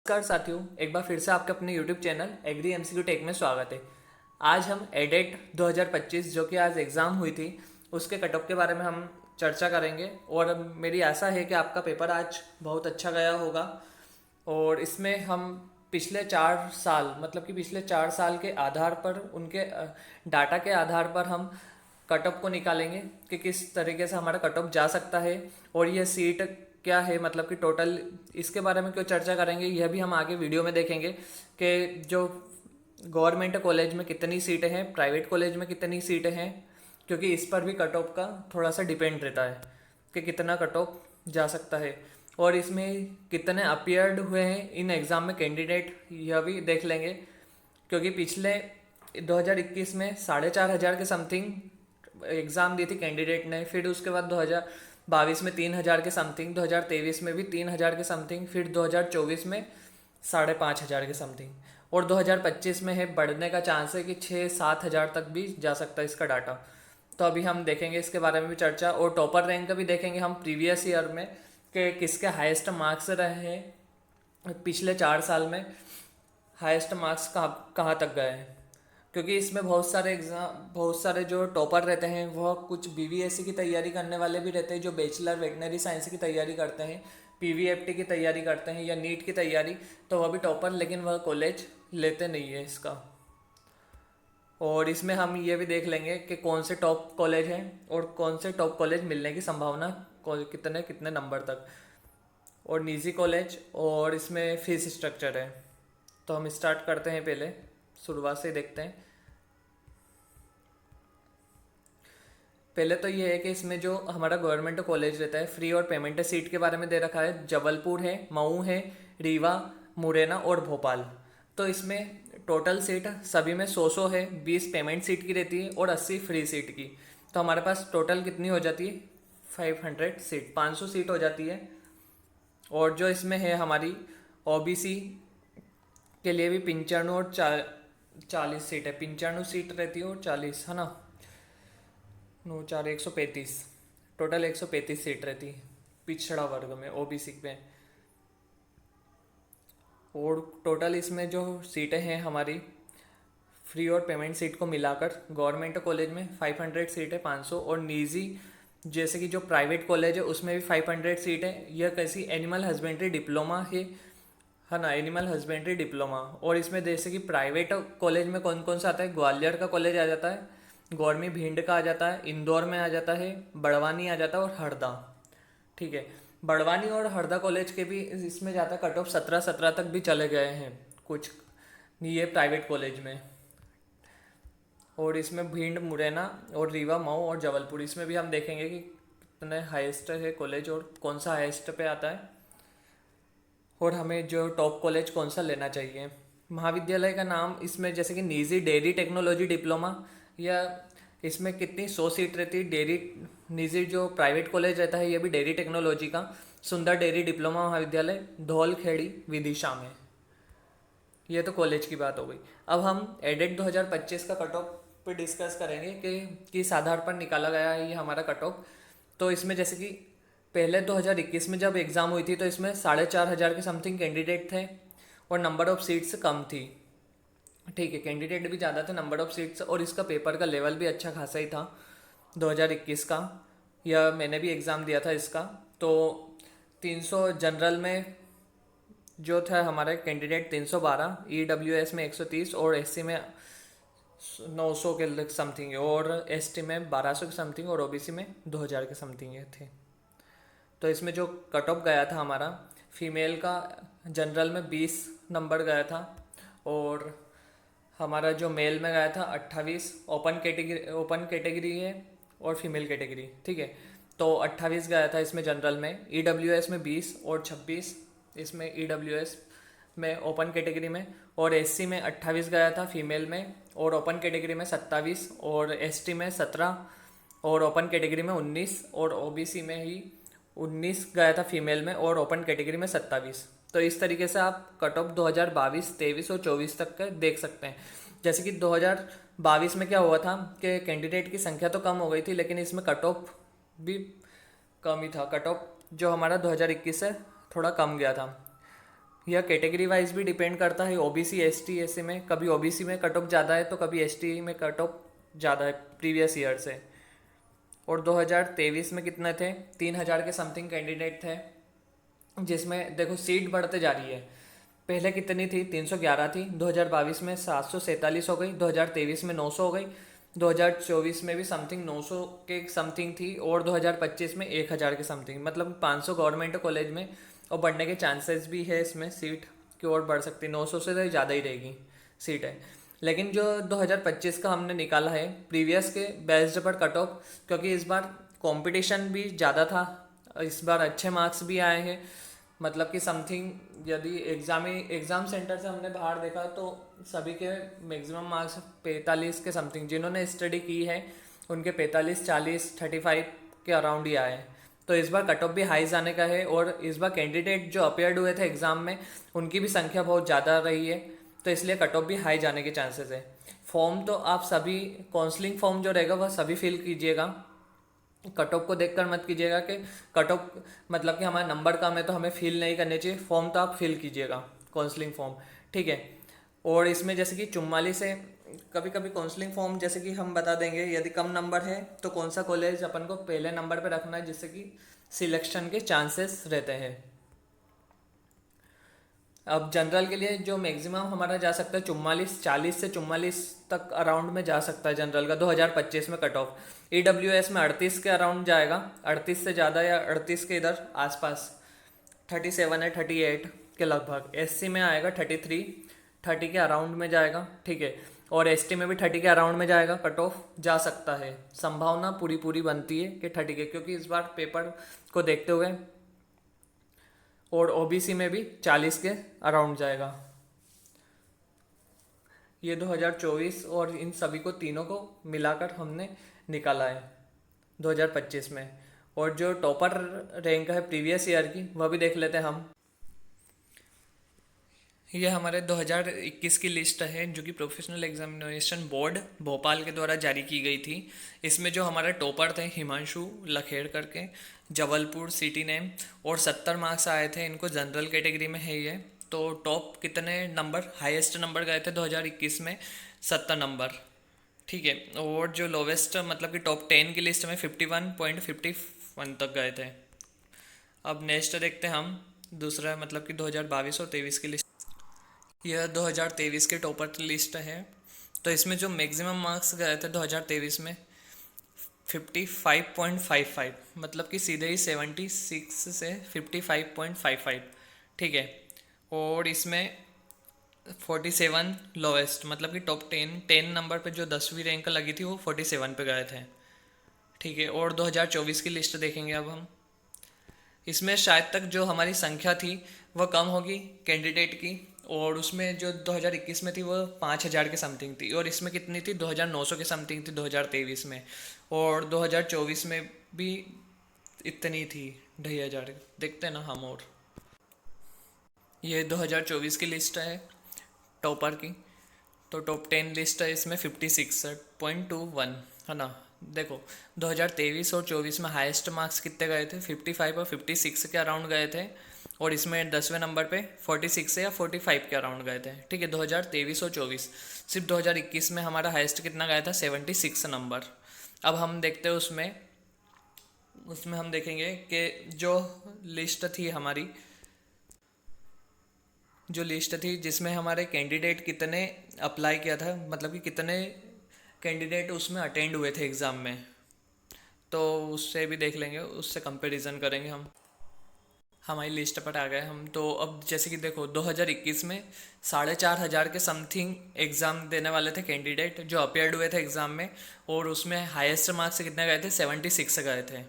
नमस्कार साथियों, एक बार फिर से आपके अपने YouTube channel Agri MCQ Tech में स्वागत है। आज हम एडेट 2025 जो कि आज एग्ज़ाम हुई थी उसके कट ऑफ के बारे में हम चर्चा करेंगे और मेरी आशा है कि आपका पेपर आज बहुत अच्छा गया होगा। और इसमें हम पिछले 4 साल मतलब कि पिछले 4 साल के आधार पर उनके डाटा के आधार पर हम कट ऑफ को निकालेंगे कि किस तरीके से हमारा कट ऑफ जा सकता है और यह सीट क्या है, मतलब कि टोटल इसके बारे में क्यों चर्चा करेंगे यह भी हम आगे वीडियो में देखेंगे कि जो गवर्नमेंट कॉलेज में कितनी सीटें हैं, प्राइवेट कॉलेज में कितनी सीटें हैं, क्योंकि इस पर भी कट ऑफ का थोड़ा सा डिपेंड रहता है कि कितना कट ऑफ जा सकता है। और इसमें कितने अपीयर्ड हुए हैं इन एग्ज़ाम में कैंडिडेट, यह भी देख लेंगे, क्योंकि पिछले 2021 में 4,500 के समथिंग एग्ज़ाम दी थी कैंडिडेट ने। फिर उसके बाद 2022 में 3,000 के समथिंग, 2023 में भी 3,000 के समथिंग, फिर 2024 में 5,500 के समथिंग, और 2025 में है बढ़ने का चांस है कि 6-7 हज़ार तक भी जा सकता है इसका डाटा। तो अभी हम देखेंगे इसके बारे में भी चर्चा, और टॉपर रैंक का भी देखेंगे हम प्रीवियस ईयर में कि किसके हाईएस्ट मार्क्स रहे हैं, पिछले 4 साल में हाईएस्ट मार्क्स कहाँ तक गए हैं। क्योंकि इसमें बहुत सारे जो टॉपर रहते हैं वह कुछ बीवीएससी की तैयारी करने वाले भी रहते हैं, जो बैचलर वेटनरी साइंस की तैयारी करते हैं, पीवीएफटी की तैयारी करते हैं या नीट की तैयारी, तो वह भी टॉपर, लेकिन वह कॉलेज लेते नहीं है इसका। और इसमें हम ये भी देख लेंगे कि कौन से टॉप कॉलेज हैं और कौन से टॉप कॉलेज मिलने की संभावना कितने कितने नंबर तक, और निजी कॉलेज, और इसमें फीस स्ट्रक्चर है। तो हम स्टार्ट करते हैं, पहले शुरुआत से देखते हैं। पहले तो ये है कि इसमें जो हमारा गवर्नमेंट कॉलेज रहता है फ्री और पेमेंट सीट के बारे में दे रखा है, जबलपुर है, मऊ है, रीवा, मुरैना और भोपाल। तो इसमें टोटल सीट सभी में 100 है, 20 पेमेंट सीट की रहती है और 80 फ्री सीट की। तो हमारे पास टोटल कितनी हो जाती है, 500 सीट, 500 सीट हो जाती है। और जो इसमें है हमारी ओबीसी के लिए भी 95 और 40 सीट है, 95 सीट रहती है और 40 है ना, 9 4 135, टोटल 135 सीट रहती है पिछड़ा वर्ग में, ओबीसी में। और टोटल इसमें जो सीटें हैं हमारी फ्री और पेमेंट सीट को मिलाकर गवर्नमेंट कॉलेज में 500 सीट है, 500, और निजी जैसे कि जो प्राइवेट कॉलेज है उसमें भी 500 सीट है। यह कैसी, एनिमल हस्बेंड्री डिप्लोमा है ना, एनिमल हस्बेंड्री डिप्लोमा। और इसमें जैसे कि प्राइवेट कॉलेज में कौन कौन सा आता है, ग्वालियर का कॉलेज आ जाता है, गौरमी भिंड का आ जाता है, इंदौर में आ जाता है, बड़वानी आ जाता है और हरदा। ठीक है, बड़वानी और हरदा कॉलेज के भी इसमें जाता है कट ऑफ 17 तक भी चले गए हैं कुछ ये प्राइवेट कॉलेज में। और इसमें भिंड, मुरैना और रीवा, मऊ और जबलपुर, इसमें भी हम देखेंगे कि कितने हाईएस्ट है कॉलेज और कौन सा हाईएस्ट पे आता है, और हमें जो टॉप कॉलेज कौन सा लेना चाहिए। महाविद्यालय का नाम इसमें जैसे कि निजी डेयरी टेक्नोलॉजी डिप्लोमा, या इसमें कितनी 100 सीट रहती है। डेयरी निजी जो प्राइवेट कॉलेज रहता है ये भी डेयरी टेक्नोलॉजी का, सुंदर डेयरी डिप्लोमा महाविद्यालय, धौलखेड़ी, विदिशा में। ये तो कॉलेज की बात हो गई। अब हम एडेट 2025 का कट ऑफ पे डिस्कस करेंगे कि किस आधार पर निकाला गया है ये हमारा कट ऑफ। तो इसमें जैसे कि पहले 2021 में जब एग्ज़ाम हुई थी तो इसमें 4,500 के समथिंग कैंडिडेट थे और नंबर ऑफ़ सीट्स कम थी। ठीक है, कैंडिडेट भी ज़्यादा थे, नंबर ऑफ़ सीट्स, और इसका पेपर का लेवल भी अच्छा खासा ही था 2021 का। यह मैंने भी एग्ज़ाम दिया था इसका। तो 300 जनरल में जो था हमारे कैंडिडेट 312, ईडब्ल्यूएस में 130 और एससी में 900 के समथिंग, और एसटी में 1200 के समथिंग, और ओबीसी में 2000 के समथिंग थे। तो इसमें जो कट ऑफ गया था हमारा, फीमेल का जनरल में 20 नंबर गया था, और हमारा जो मेल में गया था 28, ओपन कैटेगरी है और फीमेल कैटेगरी। ठीक है, तो 28 गया था इसमें जनरल में, ईडब्ल्यूएस में 20 और 26 इसमें ईडब्ल्यूएस में ओपन कैटेगरी में, और एससी में 28 गया था फीमेल में, और ओपन कैटेगरी में 27, और एसटी में 17, और ओपन कैटेगरी में 19, और ओबीसी में ही 19 गया था फीमेल में, और ओपन कैटेगरी में 27। तो इस तरीके से आप कट ऑफ 2022, 23 और 24 तक का देख सकते हैं। जैसे कि 2022 में क्या हुआ था कि कैंडिडेट की संख्या तो कम हो गई थी, लेकिन इसमें कट ऑफ भी कम ही था। कट ऑफ जो हमारा 2021 से थोड़ा कम गया था। यह कैटेगरी वाइज भी डिपेंड करता है। ओबीसी एसटी एससी में कभी ओबीसी में कट ऑफ ज़्यादा है तो कभी एसटी में कट ऑफ ज़्यादा है प्रीवियस ईयर से। और 2023 में कितने थे, 3000 के समथिंग कैंडिडेट थे, जिसमें देखो सीट बढ़ते जा रही है। पहले कितनी थी, 311 थी, 2022 में 747 हो गई, 2023 में 900 हो गई, 2024 में भी समथिंग 900 के समथिंग थी, और 2025 में 1000 के समथिंग, मतलब 500 गवर्नमेंट कॉलेज में और बढ़ने के चांसेस भी है इसमें, सीट की ओर बढ़ सकती है, 900 से तो ज़्यादा ही रहेगी सीट है। लेकिन जो 2025 का हमने निकाला है प्रीवियस के बेस्ड पर कट ऑफ, क्योंकि इस बार कंपटीशन भी ज़्यादा था, इस बार अच्छे मार्क्स भी आए हैं, मतलब कि समथिंग यदि एग्ज़ाम सेंटर से हमने बाहर देखा तो सभी के मैक्सिमम मार्क्स 45 के समथिंग, जिन्होंने स्टडी की है उनके 45 40 35 के अराउंड ही आए हैं। तो इस बार कट ऑफ भी हाई जाने का है, और इस बार कैंडिडेट जो अपेयर्ड हुए थे एग्ज़ाम में उनकी भी संख्या बहुत ज़्यादा रही है, तो इसलिए कट ऑफ भी हाई जाने के चांसेस है। फॉर्म तो आप सभी, काउंसलिंग फॉर्म जो रहेगा वह सभी फिल कीजिएगा, कट ऑफ को देखकर मत कीजिएगा कि कट ऑफ मतलब कि हमारा नंबर कम है तो हमें फिल नहीं करने चाहिए, फॉर्म तो आप फिल कीजिएगा काउंसलिंग फॉर्म, ठीक है। और इसमें जैसे कि 44 से कभी कभी काउंसलिंग फॉर्म जैसे कि हम बता देंगे, यदि कम नंबर है तो कौन सा कॉलेज अपन को पहले नंबर पे रखना है जिससे कि सिलेक्शन के चांसेस रहते हैं। अब जनरल के लिए जो मैक्सिमम हमारा जा सकता है 44 40 से 44 तक अराउंड में जा सकता है जनरल का 2025 में कट ऑफ। ईडब्ल्यूएस में 38 के अराउंड जाएगा, 38 से ज़्यादा या 38 के इधर आसपास, 37 है 38 के लगभग। एससी में आएगा 33 30 के अराउंड में जाएगा, ठीक है। और एसटी में भी 30 के अराउंड में जाएगा, कट ऑफ जा सकता है, संभावना पूरी पूरी बनती है कि 30 के, क्योंकि इस बार पेपर को देखते हुए। और ओबीसी में भी 40 के अराउंड जाएगा। ये 2024 और इन सभी को तीनों को मिलाकर हमने निकाला है 2025 में। और जो टॉपर रैंक है प्रीवियस ईयर की वह भी देख लेते हैं हम। ये हमारे 2021 की लिस्ट है जो कि प्रोफेशनल एग्जामिनेशन बोर्ड भोपाल के द्वारा जारी की गई थी। इसमें जो हमारे टॉपर थे हिमांशु लखेड़ करके, जबलपुर सिटी नेम, और 70 मार्क्स आए थे, इनको जनरल कैटेगरी में है ये। तो टॉप कितने नंबर, हाईएस्ट नंबर गए थे 2021 में 70 नंबर, ठीक है। और जो लोवेस्ट मतलब कि टॉप 10 की लिस्ट में 51.51 तक गए थे। अब नेक्स्ट देखते हैं हम दूसरा मतलब कि 2022 और 23 की लिस्ट। यह 2023 के टॉपर लिस्ट है। तो इसमें जो मैक्सिमम मार्क्स गए थे 2023 में 55.55, मतलब कि सीधे ही 76 से 55.55, ठीक है। और इसमें 47 लोवेस्ट, मतलब कि टॉप 10 नंबर पे जो 10वीं रैंक लगी थी वो 47 पे गए थे, ठीक है। और 2024 की लिस्ट देखेंगे अब हम। इसमें शायद तक जो हमारी संख्या थी वह कम होगी कैंडिडेट की, और उसमें जो 2021 में थी वो 5000 के समथिंग थी, और इसमें कितनी थी 2900 के समथिंग थी 2023 में, और 2024 में भी इतनी थी 2500। देखते हैं ना हम। और ये 2024 की लिस्ट है टॉपर की। तो टॉप 10 लिस्ट है, इसमें 56.21 है ना। देखो 2023 और 24 में हाईएस्ट मार्क्स कितने गए थे, 55 और 56 के अराउंड गए थे, और इसमें 10वें नंबर पे 46 या 45 के अराउंड गए थे, ठीक है। 2023 और 24 सिर्फ 2021 में हमारा हाईएस्ट कितना गया था, 76 नंबर। अब हम देखते हैं उसमें हम देखेंगे कि जो लिस्ट थी हमारी, जो लिस्ट थी जिसमें हमारे कैंडिडेट कितने अप्लाई किया था, मतलब कि कितने कैंडिडेट उसमें अटेंड हुए थे एग्ज़ाम में, तो उससे भी देख लेंगे, उससे कंपैरिजन करेंगे हम। हमारी लिस्ट पर आ गए हम। तो अब जैसे कि देखो 2021 में 4500 के समथिंग एग्ज़ाम देने वाले थे कैंडिडेट जो अपेयर्ड हुए थे एग्ज़ाम में, और उसमें हाईएस्ट मार्क्स से कितने गए थे, 76 गए थे,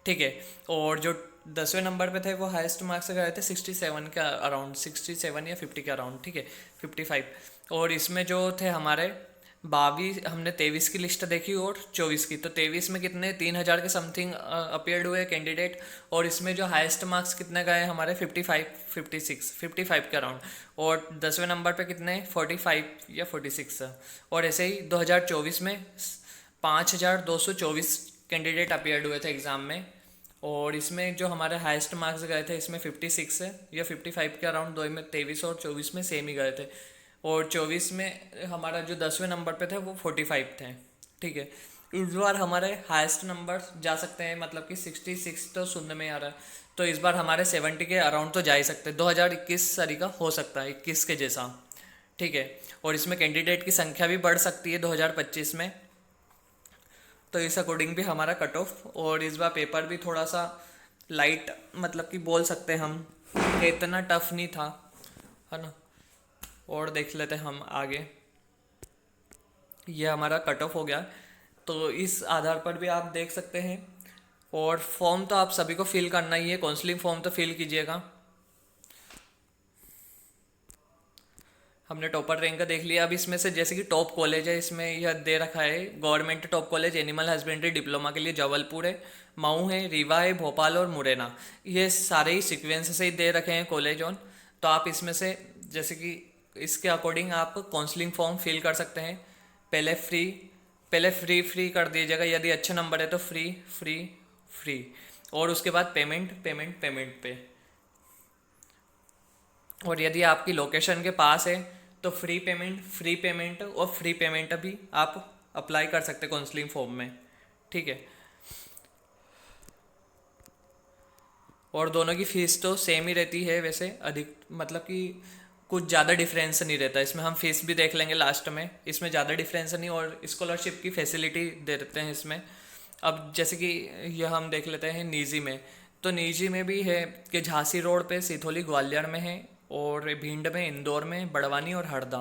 ठीक है। और जो 10वें नंबर पे थे वो हाईएस्ट मार्क्स से गए थे 67 के अराउंड, 67 या 50 के अराउंड, ठीक है, 55। और इसमें जो थे हमारे 22, हमने 23 की लिस्ट देखी और 24 की। तो 23 में कितने 3000 के समथिंग अपेयर्ड हुए कैंडिडेट, और इसमें जो हाईएस्ट मार्क्स कितने गए हमारे 55 के अराउंड, और 10वें नंबर पे कितने 45 या 46। और ऐसे ही 2024 में 5224 कैंडिडेट अपेयर्ड हुए थे एग्ज़ाम में, और इसमें जो हमारे हाईएस्ट मार्क्स गए थे इसमें 56 है या 55 के अराउंड, दो में 23 और 24 में सेम ही गए थे। और 24 में हमारा जो 10वें नंबर पे थे वो 45 थे। ठीक है, इस बार हमारे हाईएस्ट नंबर जा सकते हैं, मतलब कि 66 तो सुनने में आ रहा है, तो इस बार हमारे 70 के अराउंड तो जा ही सकते हैं। 2021 सरी का हो सकता है 21 के जैसा। ठीक है, और इसमें कैंडिडेट की संख्या भी बढ़ सकती है 2025 में, तो इस अकॉर्डिंग भी हमारा कट ऑफ। और इस बार पेपर भी थोड़ा सा लाइट, मतलब कि बोल सकते हैं हम कि इतना टफ नहीं था, है ना। और देख लेते हैं हम आगे, ये हमारा कट ऑफ हो गया, तो इस आधार पर भी आप देख सकते हैं। और फॉर्म तो आप सभी को फिल करना ही है, काउंसलिंग फॉर्म तो फिल कीजिएगा। हमने टॉपर रैंक का देख लिया। अब इसमें से जैसे कि टॉप कॉलेज है, इसमें यह दे रखा है government top college animal husbandry diploma के लिए जबलपुर है, मऊ है, रीवा है, भोपाल और मुरैना। ये सारे ही सीक्वेंस से ही दे रखे हैं कॉलेज ऑन। तो आप इसमें से जैसे कि इसके अकॉर्डिंग आप काउंसलिंग फॉर्म फिल कर सकते हैं। पहले फ्री पहले फ्री फ्री कर दीजिएगा, यदि अच्छे नंबर है तो फ्री फ्री फ्री, और उसके बाद पेमेंट पेमेंट पेमेंट पे। और यदि आपकी लोकेशन के पास है तो फ्री पेमेंट और फ्री पेमेंट भी आप अप्लाई कर सकते हैं काउंसलिंग फॉर्म में। ठीक है, और दोनों की फीस तो सेम ही रहती है वैसे, अधिक मतलब कि कुछ ज़्यादा डिफरेंस नहीं रहता इसमें। हम फीस भी देख लेंगे लास्ट में, इसमें ज़्यादा डिफरेंस नहीं, और स्कॉलरशिप की फैसिलिटी दे देते हैं इसमें। अब जैसे कि यह हम देख लेते हैं निजी में, तो निजी में भी है कि झांसी रोड पे, सीथोली ग्वालियर में है, और भिंड में, इंदौर में, बड़वानी और हरदा।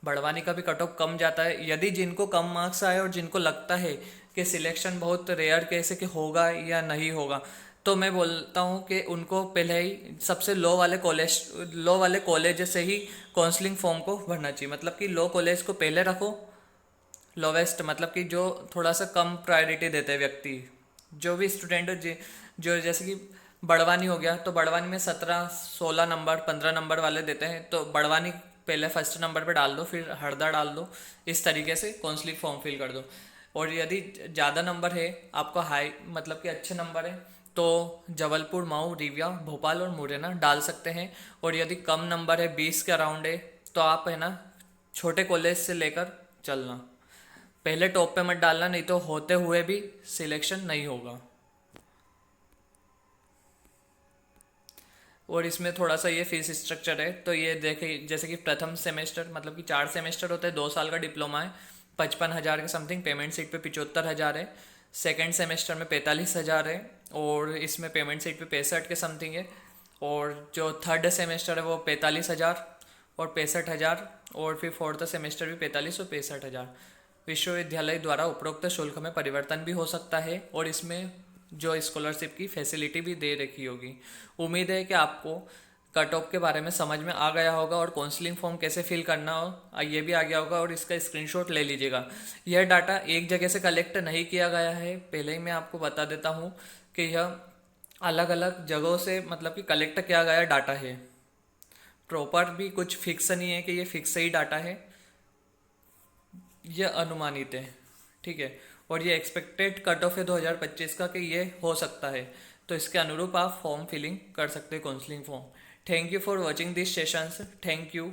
बड़वानी का भी कट ऑफ कम जाता है, यदि जिनको कम मार्क्स आए और जिनको लगता है कि सिलेक्शन बहुत रेयर कैसे कि होगा या नहीं होगा, तो मैं बोलता हूँ कि उनको पहले ही सबसे लो वाले कॉलेज से ही काउंसलिंग फॉर्म को भरना चाहिए। मतलब कि लो कॉलेज को पहले रखो, लोवेस्ट मतलब कि जो थोड़ा सा कम प्रायोरिटी देते हैं व्यक्ति, जो भी स्टूडेंट जो जैसे कि बड़वानी हो गया, तो बड़वानी में 17 16 नंबर 15 नंबर वाले देते हैं, तो बड़वानी पहले फर्स्ट नंबर पे डाल दो, फिर हरदा डाल दो, इस तरीके से काउंसलिंग फॉर्म फिल कर दो। और यदि ज़्यादा नंबर है आपका, हाई मतलब कि अच्छे नंबर है, तो जबलपुर, मऊ, रीवा, भोपाल और मुरैना डाल सकते हैं। और यदि कम नंबर है, 20 के अराउंड है, तो आप है ना छोटे कॉलेज से लेकर चलना, पहले टॉप पे मत डालना, नहीं तो होते हुए भी सिलेक्शन नहीं होगा। और इसमें थोड़ा सा ये फीस स्ट्रक्चर है, तो ये देखे जैसे कि प्रथम सेमेस्टर मतलब कि 4 सेमेस्टर होते हैं, 2 साल का डिप्लोमा है, 55,000 के समथिंग, पेमेंट सीट पे 75,000 है। सेकेंड सेमेस्टर में 45,000 है, और इसमें पेमेंट सीट पे 65 के समथिंग है। और जो थर्ड सेमेस्टर है वो 45,000 और 65,000, और फिर फोर्थ सेमेस्टर भी 45 और 65,000। विश्वविद्यालय द्वारा उपरोक्त शुल्क में परिवर्तन भी हो सकता है, और इसमें जो स्कॉलरशिप की फैसिलिटी भी दे रखी होगी। उम्मीद है कि आपको कट ऑफ के बारे में समझ में आ गया होगा, और काउंसलिंग फॉर्म कैसे फिल करना हो ये भी आ गया होगा, और इसका स्क्रीनशॉट ले लीजिएगा। यह डाटा एक जगह से कलेक्ट नहीं किया गया है, पहले ही मैं आपको बता देता हूँ कि यह अलग अलग जगहों से मतलब कि कलेक्ट किया गया डाटा है। प्रॉपर भी कुछ फिक्स नहीं है कि ये फिक्स ही डाटा है, ये अनुमानित है। ठीक है, और ये एक्सपेक्टेड कट ऑफ है 2025 का कि ये हो सकता है, तो इसके अनुरूप आप फॉर्म फिलिंग कर सकते हैं counselling form. Thank you for watching this sessions, thank you.